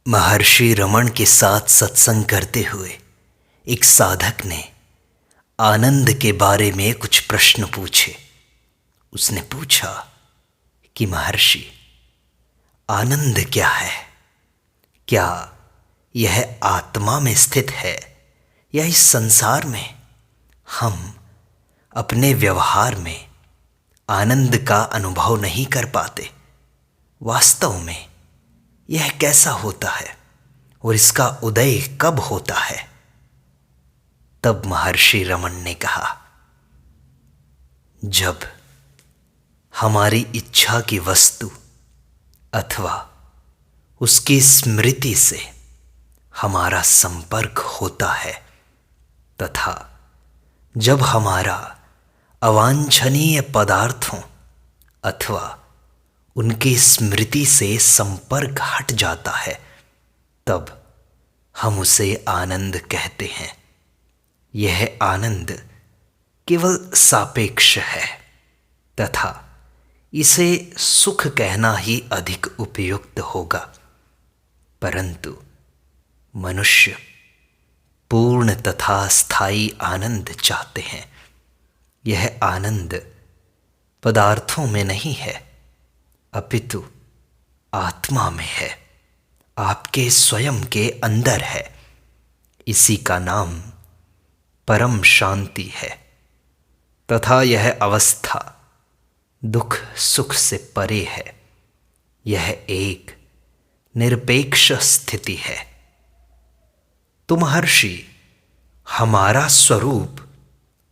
महर्षि रमण के साथ सत्संग करते हुए एक साधक ने आनंद के बारे में कुछ प्रश्न पूछे। उसने पूछा कि महर्षि, आनंद क्या है? क्या यह आत्मा में स्थित है या इस संसार में? हम अपने व्यवहार में आनंद का अनुभव नहीं कर पाते। वास्तव में यह कैसा होता है और इसका उदय कब होता है? तब महर्षि रमन ने कहा, जब हमारी इच्छा की वस्तु अथवा उसकी स्मृति से हमारा संपर्क होता है तथा जब हमारा अवांछनीय पदार्थों अथवा उनकी स्मृति से संपर्क हट जाता है, तब हम उसे आनंद कहते हैं। यह आनंद केवल सापेक्ष है तथा इसे सुख कहना ही अधिक उपयुक्त होगा, परंतु मनुष्य पूर्ण तथा स्थायी आनंद चाहते हैं। यह आनंद पदार्थों में नहीं है, अपितु आत्मा में है, आपके स्वयं के अंदर है। इसी का नाम परम शांति है तथा यह अवस्था दुख सुख से परे है। यह एक निरपेक्ष स्थिति है। तो महर्षि, हमारा स्वरूप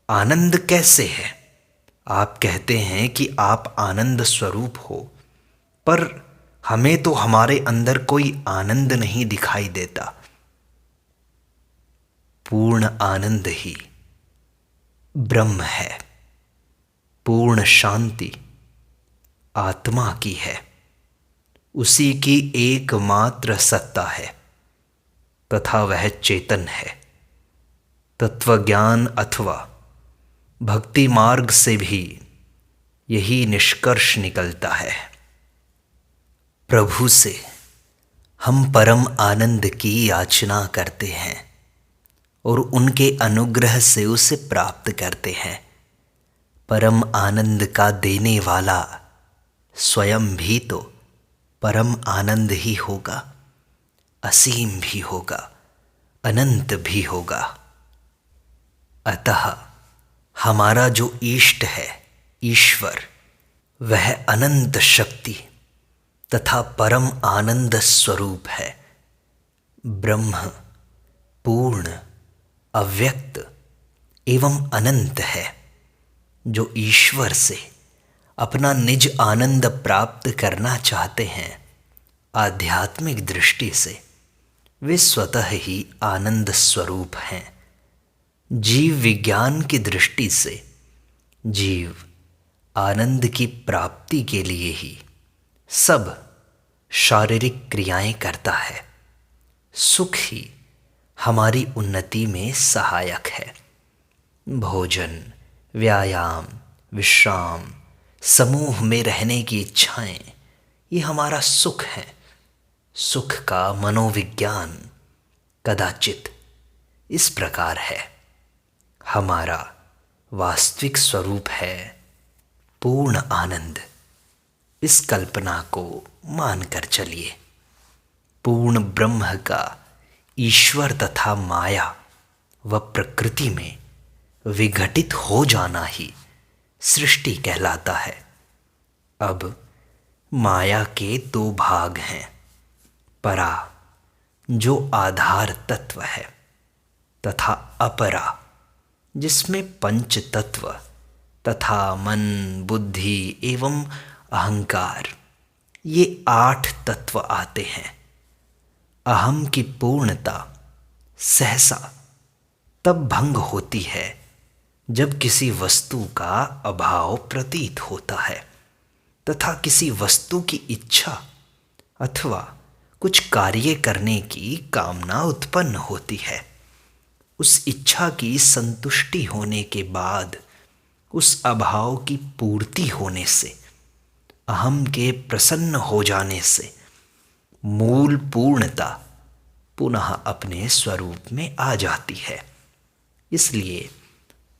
आनंद कैसे है? आप कहते हैं कि आप आनंद स्वरूप हो, पर हमें तो हमारे अंदर कोई आनंद नहीं दिखाई देता। पूर्ण आनंद ही ब्रह्म है। पूर्ण शांति आत्मा की है। उसी की एकमात्र सत्ता है तथा वह चेतन है। तत्वज्ञान अथवा भक्ति मार्ग से भी यही निष्कर्ष निकलता है। प्रभु से हम परम आनंद की याचना करते हैं और उनके अनुग्रह से उसे प्राप्त करते हैं। परम आनंद का देने वाला स्वयं भी तो परम आनंद ही होगा, असीम भी होगा, अनंत भी होगा। अतः हमारा जो इष्ट है, ईश्वर, वह अनंत शक्ति तथा परम आनंद स्वरूप है। ब्रह्म पूर्ण, अव्यक्त एवं अनंत है, जो ईश्वर से अपना निज आनंद प्राप्त करना चाहते हैं। आध्यात्मिक दृष्टि से वे स्वतः ही आनंद स्वरूप हैं। जीव विज्ञान की दृष्टि से जीव आनंद की प्राप्ति के लिए ही सब शारीरिक क्रियाएं करता है। सुख ही हमारी उन्नति में सहायक है। भोजन, व्यायाम, विश्राम, समूह में रहने की इच्छाएं, ये हमारा सुख है। सुख का मनोविज्ञान कदाचित इस प्रकार है। हमारा वास्तविक स्वरूप है पूर्ण आनंद। इस कल्पना को मानकर चलिए। पूर्ण ब्रह्म का ईश्वर तथा माया व प्रकृति में विघटित हो जाना ही सृष्टि कहलाता है। अब माया के दो भाग हैं। परा, जो आधार तत्व है, तथा अपरा, जिसमें पंच तत्व तथा मन, बुद्धि एवं अहंकार, ये 8 तत्व आते हैं। अहम की पूर्णता सहसा तब भंग होती है जब किसी वस्तु का अभाव प्रतीत होता है तथा किसी वस्तु की इच्छा अथवा कुछ कार्य करने की कामना उत्पन्न होती है। उस इच्छा की संतुष्टि होने के बाद उस अभाव की पूर्ति होने से, अहम के प्रसन्न हो जाने से मूल पूर्णता पुनः अपने स्वरूप में आ जाती है। इसलिए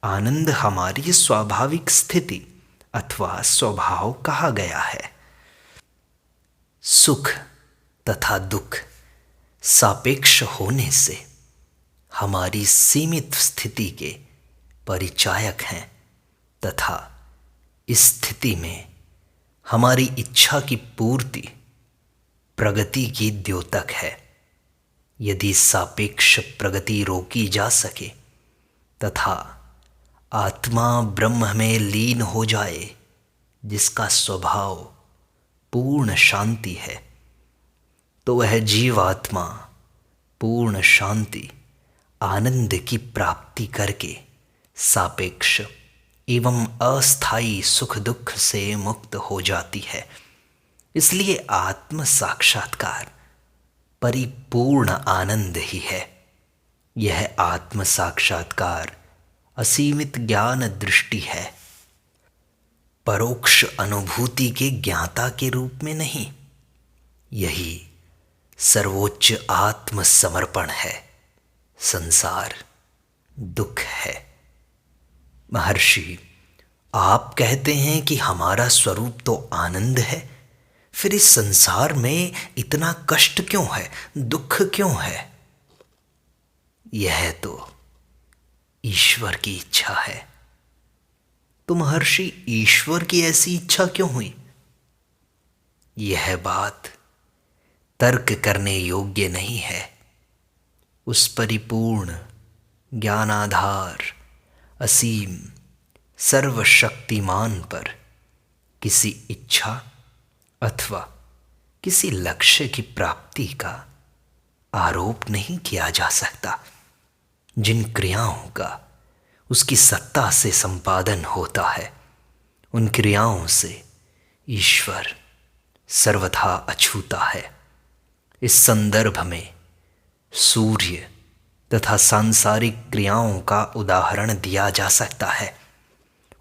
आनंद हमारी स्वाभाविक स्थिति अथवा स्वभाव कहा गया है। सुख तथा दुख सापेक्ष होने से हमारी सीमित स्थिति के परिचायक हैं तथा इस स्थिति में हमारी इच्छा की पूर्ति प्रगति की द्योतक है। यदि सापेक्ष प्रगति रोकी जा सके तथा आत्मा ब्रह्म में लीन हो जाए, जिसका स्वभाव पूर्ण शांति है, तो वह जीवात्मा पूर्ण शांति आनंद की प्राप्ति करके सापेक्ष एवं अस्थायी सुख दुख से मुक्त हो जाती है। इसलिए आत्म साक्षात्कार परिपूर्ण आनंद ही है। यह आत्म साक्षात्कार असीमित ज्ञान दृष्टि है, परोक्ष अनुभूति के ज्ञाता के रूप में नहीं। यही सर्वोच्च आत्मसमर्पण है। संसार दुख है। महर्षि, आप कहते हैं कि हमारा स्वरूप तो आनंद है, फिर इस संसार में इतना कष्ट क्यों है, दुख क्यों है? यह तो ईश्वर की इच्छा है। तो महर्षि, ईश्वर की ऐसी इच्छा क्यों हुई? यह बात तर्क करने योग्य नहीं है। उस परिपूर्ण ज्ञानाधार असीम सर्वशक्तिमान पर किसी इच्छा अथवा किसी लक्ष्य की प्राप्ति का आरोप नहीं किया जा सकता। जिन क्रियाओं का उसकी सत्ता से संपादन होता है, उन क्रियाओं से ईश्वर सर्वथा अछूता है। इस संदर्भ में सूर्य तथा सांसारिक क्रियाओं का उदाहरण दिया जा सकता है।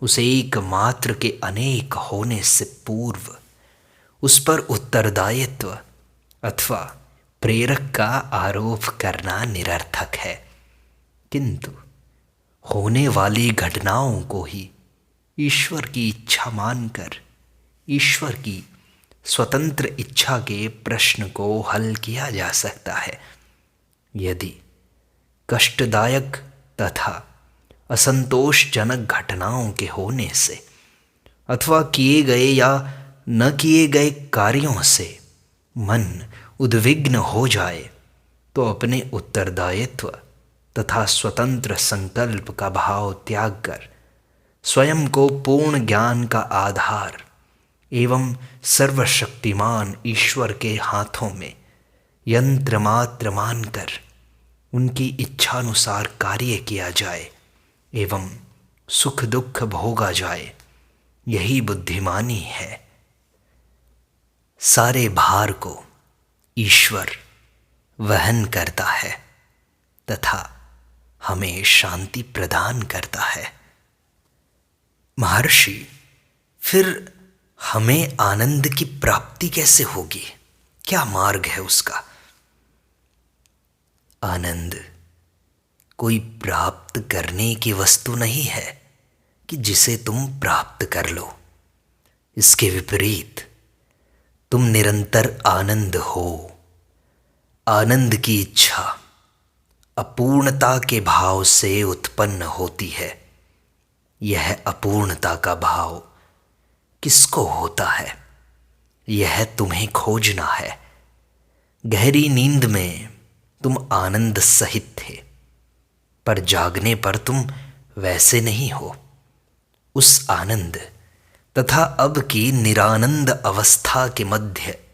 उस एकमात्र के अनेक होने से पूर्व उस पर उत्तरदायित्व अथवा प्रेरक का आरोप करना निरर्थक है। किंतु होने वाली घटनाओं को ही ईश्वर की इच्छा मानकर ईश्वर की स्वतंत्र इच्छा के प्रश्न को हल किया जा सकता है। यदि कष्टदायक तथा असंतोषजनक घटनाओं के होने से अथवा किए गए या न किए गए कार्यों से मन उद्विग्न हो जाए, तो अपने उत्तरदायित्व तथा स्वतंत्र संकल्प का भाव त्याग कर स्वयं को पूर्ण ज्ञान का आधार एवं सर्वशक्तिमान ईश्वर के हाथों में यंत्र मात्र मानकर उनकी इच्छानुसार कार्य किया जाए एवं सुख दुख भोगा जाए। यही बुद्धिमानी है। सारे भार को ईश्वर वहन करता है तथा हमें शांति प्रदान करता है। महर्षि, फिर हमें आनंद की प्राप्ति कैसे होगी? क्या मार्ग है उसका? आनंद कोई प्राप्त करने की वस्तु नहीं है कि जिसे तुम प्राप्त कर लो। इसके विपरीत तुम निरंतर आनंद हो। आनंद की इच्छा अपूर्णता के भाव से उत्पन्न होती है। यह अपूर्णता का भाव किसको होता है, यह तुम्हें खोजना है। गहरी नींद में तुम आनंद सहित थे, पर जागने पर तुम वैसे नहीं हो। उस आनंद तथा अब की निरानंद अवस्था के मध्य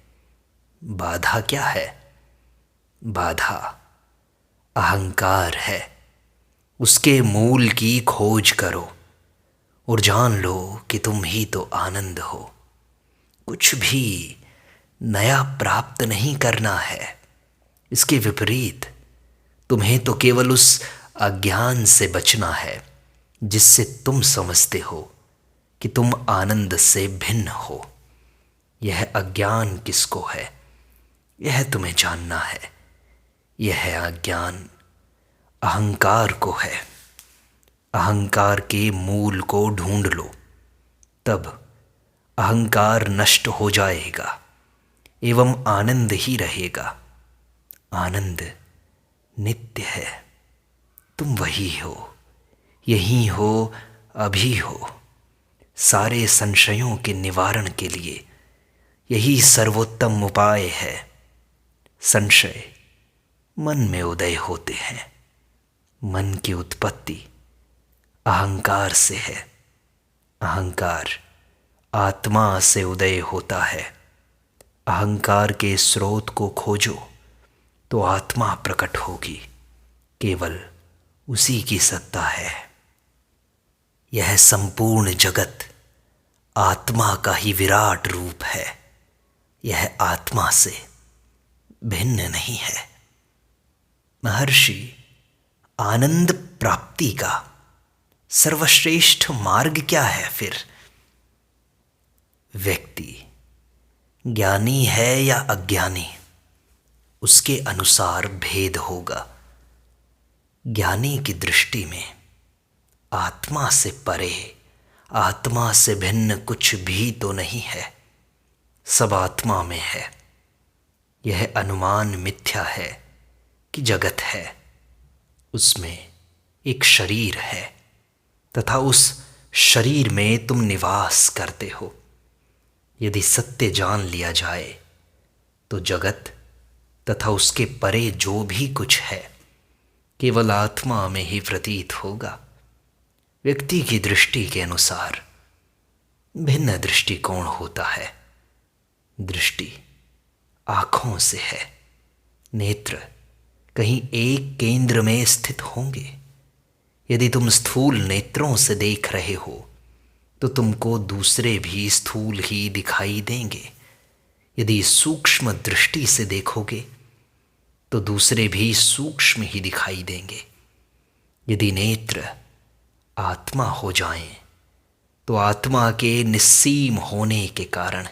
बाधा क्या है? बाधा अहंकार है। उसके मूल की खोज करो और जान लो कि तुम ही तो आनंद हो। कुछ भी नया प्राप्त नहीं करना है। इसके विपरीत तुम्हें तो केवल उस अज्ञान से बचना है जिससे तुम समझते हो कि तुम आनंद से भिन्न हो। यह अज्ञान किसको है? यह तुम्हें जानना है। यह अज्ञान अहंकार को है। अहंकार के मूल को ढूंढ लो, तब अहंकार नष्ट हो जाएगा एवं आनंद ही रहेगा। आनंद नित्य है। तुम वही हो, यही हो, अभी हो। सारे संशयों के निवारण के लिए यही सर्वोत्तम उपाय है। संशय मन में उदय होते हैं। मन की उत्पत्ति अहंकार से है। अहंकार आत्मा से उदय होता है। अहंकार के स्रोत को खोजो तो आत्मा प्रकट होगी। केवल उसी की सत्ता है। यह संपूर्ण जगत आत्मा का ही विराट रूप है। यह आत्मा से भिन्न नहीं है। महर्षि, आनंद प्राप्ति का सर्वश्रेष्ठ मार्ग क्या है फिर? व्यक्ति ज्ञानी है या अज्ञानी, उसके अनुसार भेद होगा। ज्ञानी की दृष्टि में आत्मा से परे, आत्मा से भिन्न कुछ भी तो नहीं है। सब आत्मा में है। यह अनुमान मिथ्या है कि जगत है, उसमें एक शरीर है तथा उस शरीर में तुम निवास करते हो। यदि सत्य जान लिया जाए तो जगत तथा उसके परे जो भी कुछ है केवल आत्मा में ही प्रतीत होगा। व्यक्ति की दृष्टि के अनुसार भिन्न दृष्टिकोण होता है। दृष्टि आँखों से है। नेत्र कहीं एक केंद्र में स्थित होंगे। यदि तुम स्थूल नेत्रों से देख रहे हो तो तुमको दूसरे भी स्थूल ही दिखाई देंगे। यदि सूक्ष्म दृष्टि से देखोगे तो दूसरे भी सूक्ष्म ही दिखाई देंगे। यदि नेत्र आत्मा हो जाएं तो आत्मा के निस्सीम होने के कारण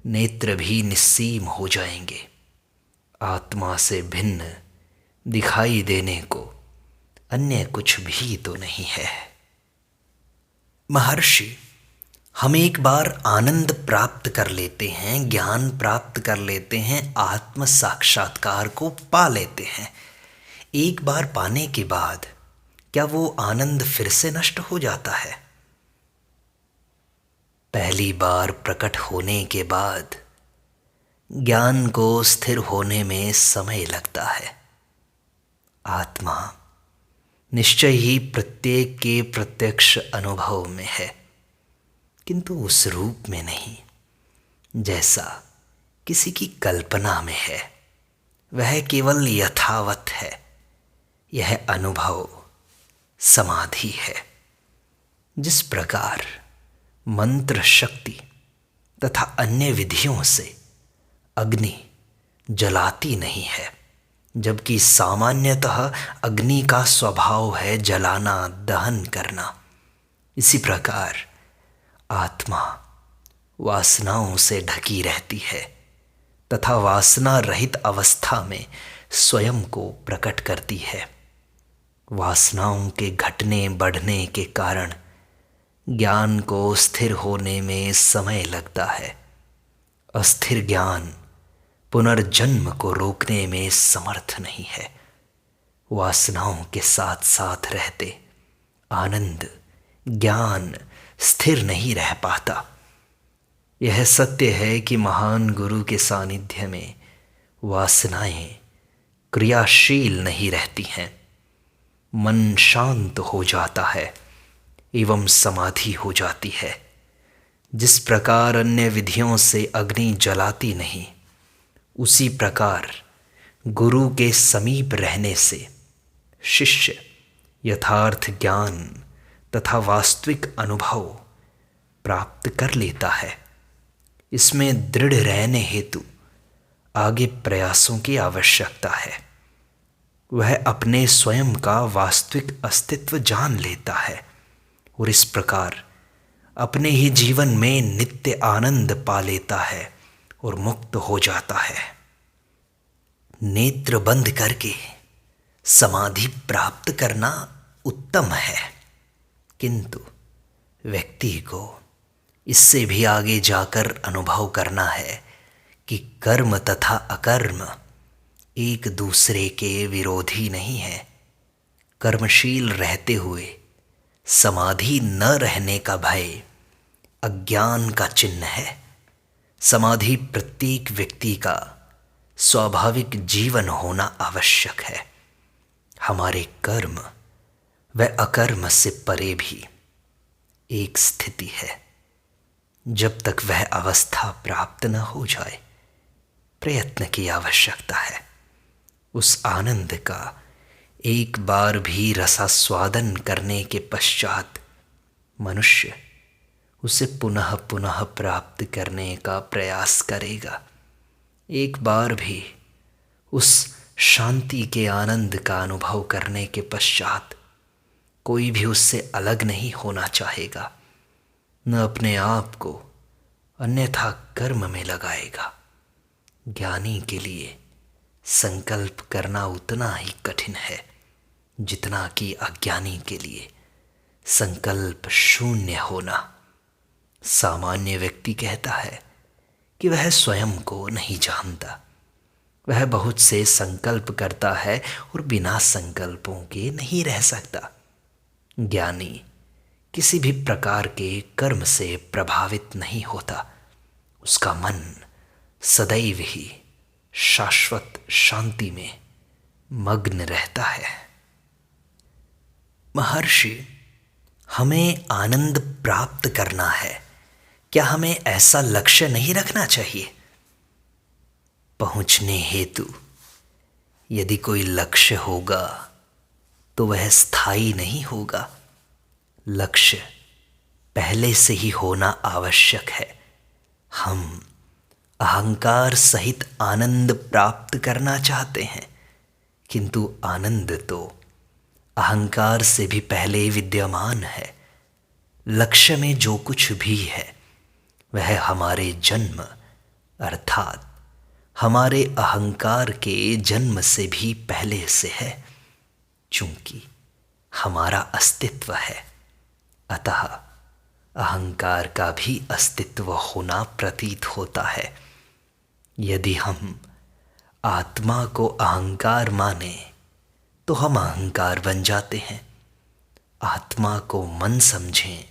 नेत्र भी निस्सीम हो जाएंगे। आत्मा से भिन्न दिखाई देने को अन्य कुछ भी तो नहीं है। महर्षि, हम एक बार आनंद प्राप्त कर लेते हैं, ज्ञान प्राप्त कर लेते हैं, आत्म साक्षात्कार को पा लेते हैं। एक बार पाने के बाद क्या वो आनंद फिर से नष्ट हो जाता है? पहली बार प्रकट होने के बाद ज्ञान को स्थिर होने में समय लगता है। आत्मा निश्चय ही प्रत्येक के प्रत्यक्ष अनुभव में है, किंतु उस रूप में नहीं जैसा किसी की कल्पना में है। वह केवल यथावत है। यह अनुभव समाधि है। जिस प्रकार मंत्र शक्ति तथा अन्य विधियों से अग्नि जलाती नहीं है, जबकि सामान्यतः अग्नि का स्वभाव है जलाना, दहन करना, इसी प्रकार आत्मा वासनाओं से ढकी रहती है तथा वासना रहित अवस्था में स्वयं को प्रकट करती है। वासनाओं के घटने बढ़ने के कारण ज्ञान को स्थिर होने में समय लगता है। अस्थिर ज्ञान पुनर्जन्म को रोकने में समर्थ नहीं है। वासनाओं के साथ साथ रहते आनंद, ज्ञान स्थिर नहीं रह पाता। यह सत्य है कि महान गुरु के सानिध्य में वासनाएं क्रियाशील नहीं रहती हैं। मन शांत हो जाता है एवं समाधि हो जाती है। जिस प्रकार अन्य विधियों से अग्नि जलाती नहीं, उसी प्रकार गुरु के समीप रहने से शिष्य यथार्थ ज्ञान तथा वास्तविक अनुभव प्राप्त कर लेता है। इसमें दृढ़ रहने हेतु आगे प्रयासों की आवश्यकता है। वह अपने स्वयं का वास्तविक अस्तित्व जान लेता है और इस प्रकार अपने ही जीवन में नित्य आनंद पा लेता है और मुक्त हो जाता है। नेत्र बंद करके समाधि प्राप्त करना उत्तम है, किंतु व्यक्ति को इससे भी आगे जाकर अनुभव करना है कि कर्म तथा अकर्म एक दूसरे के विरोधी नहीं है। कर्मशील रहते हुए समाधि न रहने का भय अज्ञान का चिन्ह है। समाधि प्रत्येक व्यक्ति का स्वाभाविक जीवन होना आवश्यक है। हमारे कर्म व अकर्म से परे भी एक स्थिति है। जब तक वह अवस्था प्राप्त न हो जाए, प्रयत्न की आवश्यकता है। उस आनंद का एक बार भी रसास्वादन करने के पश्चात मनुष्य उसे पुनः पुनः प्राप्त करने का प्रयास करेगा। एक बार भी उस शांति के आनंद का अनुभव करने के पश्चात कोई भी उससे अलग नहीं होना चाहेगा, न अपने आप को अन्यथा कर्म में लगाएगा। ज्ञानी के लिए संकल्प करना उतना ही कठिन है जितना कि अज्ञानी के लिए संकल्प शून्य होना। सामान्य व्यक्ति कहता है कि वह स्वयं को नहीं जानता। वह बहुत से संकल्प करता है और बिना संकल्पों के नहीं रह सकता। ज्ञानी किसी भी प्रकार के कर्म से प्रभावित नहीं होता। उसका मन सदैव ही शाश्वत शांति में मग्न रहता है। महर्षि, हमें आनंद प्राप्त करना है, क्या हमें ऐसा लक्ष्य नहीं रखना चाहिए? पहुंचने हेतु यदि कोई लक्ष्य होगा तो वह स्थायी नहीं होगा। लक्ष्य पहले से ही होना आवश्यक है। हम अहंकार सहित आनंद प्राप्त करना चाहते हैं, किंतु आनंद तो अहंकार से भी पहले विद्यमान है। लक्ष्य में जो कुछ भी है वह हमारे जन्म अर्थात हमारे अहंकार के जन्म से भी पहले से है। चूंकि हमारा अस्तित्व है, अतः अहंकार का भी अस्तित्व होना प्रतीत होता है। यदि हम आत्मा को अहंकार माने तो हम अहंकार बन जाते हैं। आत्मा को मन समझें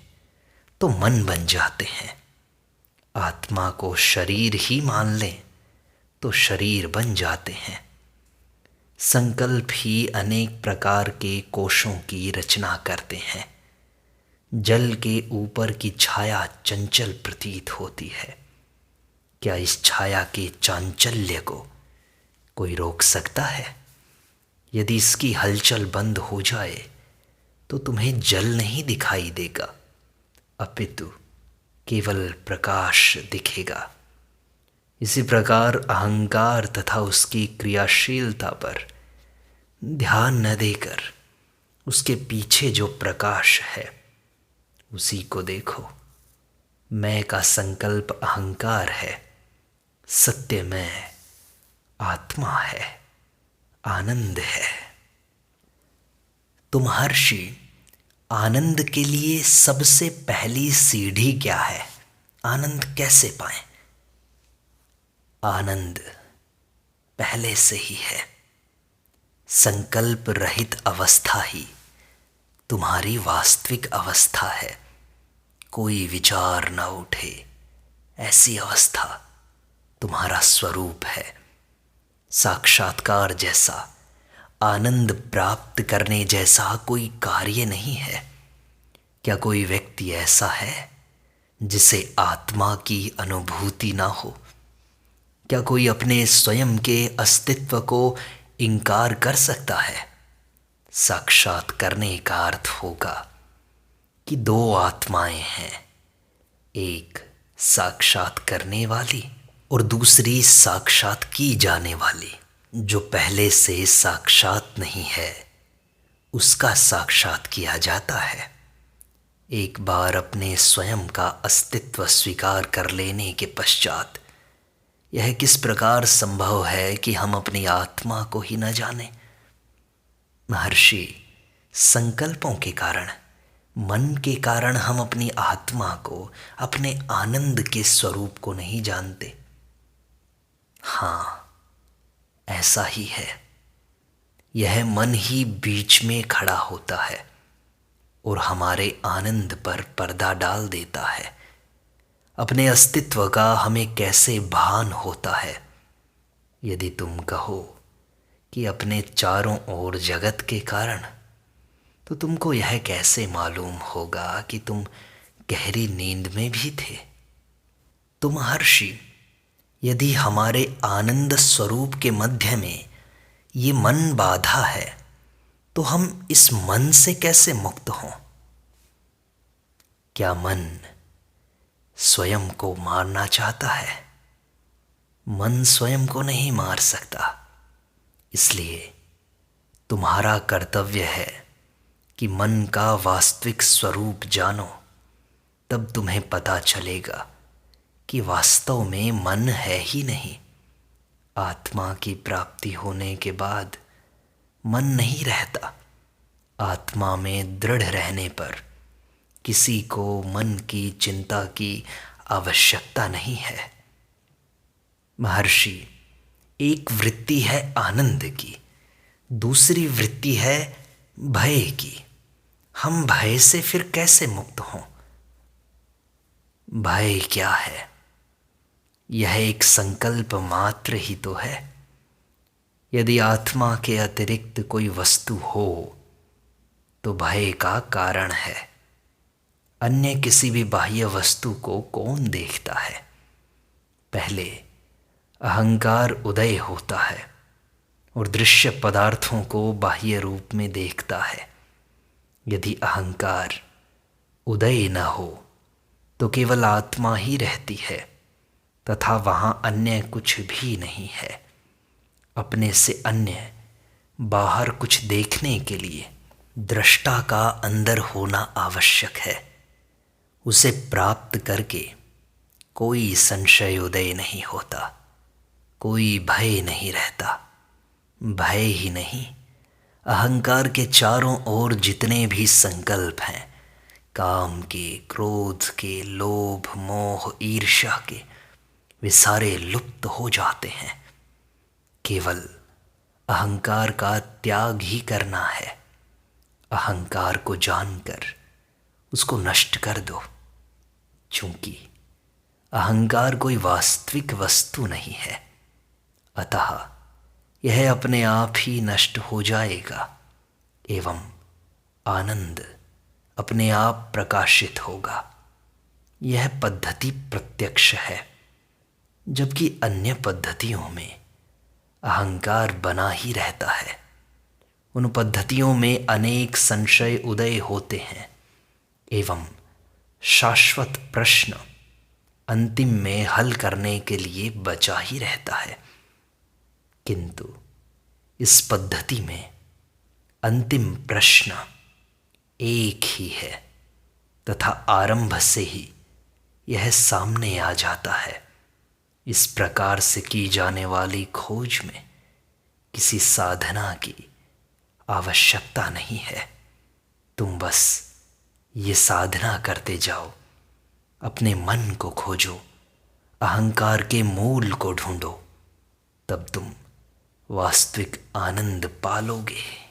तो मन बन जाते हैं। आत्मा को शरीर ही मान लें तो शरीर बन जाते हैं। संकल्प ही अनेक प्रकार के कोशों की रचना करते हैं। जल के ऊपर की छाया चंचल प्रतीत होती है। क्या इस छाया के चांचल्य को कोई रोक सकता है? यदि इसकी हलचल बंद हो जाए तो तुम्हें जल नहीं दिखाई देगा, अपितु केवल प्रकाश दिखेगा। इसी प्रकार अहंकार तथा उसकी क्रियाशीलता पर ध्यान न देकर उसके पीछे जो प्रकाश है उसी को देखो। मैं का संकल्प अहंकार है, सत्य मैं आत्मा है, आनंद है। तो महर्षि, आनंद के लिए सबसे पहली सीढ़ी क्या है? आनंद कैसे पाएं? आनंद पहले से ही है। संकल्प रहित अवस्था ही तुम्हारी वास्तविक अवस्था है। कोई विचार न उठे, ऐसी अवस्था तुम्हारा स्वरूप है। साक्षात्कार जैसा, आनंद प्राप्त करने जैसा कोई कार्य नहीं है। क्या कोई व्यक्ति ऐसा है जिसे आत्मा की अनुभूति ना हो? क्या कोई अपने स्वयं के अस्तित्व को इनकार कर सकता है? साक्षात करने का अर्थ होगा कि दो आत्माएं हैं, एक साक्षात करने वाली और दूसरी साक्षात की जाने वाली। जो पहले से साक्षात नहीं है उसका साक्षात किया जाता है। एक बार अपने स्वयं का अस्तित्व स्वीकार कर लेने के पश्चात यह किस प्रकार संभव है कि हम अपनी आत्मा को ही न जानें? महर्षि, संकल्पों के कारण, मन के कारण हम अपनी आत्मा को, अपने आनंद के स्वरूप को नहीं जानते। हाँ, ऐसा ही है। यह मन ही बीच में खड़ा होता है और हमारे आनंद पर पर्दा डाल देता है। अपने अस्तित्व का हमें कैसे भान होता है? यदि तुम कहो कि अपने चारों ओर जगत के कारण, तो तुमको यह कैसे मालूम होगा कि तुम गहरी नींद में भी थे? तो महर्षि, यदि हमारे आनंद स्वरूप के मध्य में ये मन बाधा है, तो हम इस मन से कैसे मुक्त हों? क्या मन स्वयं को मारना चाहता है? मन स्वयं को नहीं मार सकता। इसलिए तुम्हारा कर्तव्य है कि मन का वास्तविक स्वरूप जानो। तब तुम्हें पता चलेगा कि वास्तव में मन है ही नहीं। आत्मा की प्राप्ति होने के बाद मन नहीं रहता। आत्मा में दृढ़ रहने पर किसी को मन की चिंता की आवश्यकता नहीं है। महर्षि, एक वृत्ति है आनंद की, दूसरी वृत्ति है भय की। हम भय से फिर कैसे मुक्त हों? भय क्या है? यह एक संकल्प मात्र ही तो है। यदि आत्मा के अतिरिक्त कोई वस्तु हो तो भय का कारण है। अन्य किसी भी बाह्य वस्तु को कौन देखता है? पहले अहंकार उदय होता है और दृश्य पदार्थों को बाह्य रूप में देखता है। यदि अहंकार उदय न हो तो केवल आत्मा ही रहती है तथा वहाँ अन्य कुछ भी नहीं है। अपने से अन्य बाहर कुछ देखने के लिए दृष्टा का अंदर होना आवश्यक है। उसे प्राप्त करके कोई संशय उदय नहीं होता, कोई भय नहीं रहता। भय ही नहीं, अहंकार के चारों ओर जितने भी संकल्प हैं, काम के, क्रोध के, लोभ, मोह, ईर्ष्या के, वे सारे लुप्त हो जाते हैं। केवल अहंकार का त्याग ही करना है। अहंकार को जानकर उसको नष्ट कर दो, क्योंकि अहंकार कोई वास्तविक वस्तु नहीं है। अतः यह अपने आप ही नष्ट हो जाएगा एवं आनंद अपने आप प्रकाशित होगा। यह पद्धति प्रत्यक्ष है, जबकि अन्य पद्धतियों में अहंकार बना ही रहता है। उन पद्धतियों में अनेक संशय उदय होते हैं एवं शाश्वत प्रश्न अंतिम में हल करने के लिए बचा ही रहता है। किंतु इस पद्धति में अंतिम प्रश्न एक ही है तथा आरंभ से ही यह सामने आ जाता है। इस प्रकार से की जाने वाली खोज में किसी साधना की आवश्यकता नहीं है। तुम बस ये साधना करते जाओ, अपने मन को खोजो, अहंकार के मूल को ढूंढो, तब तुम वास्तविक आनंद पालोगे।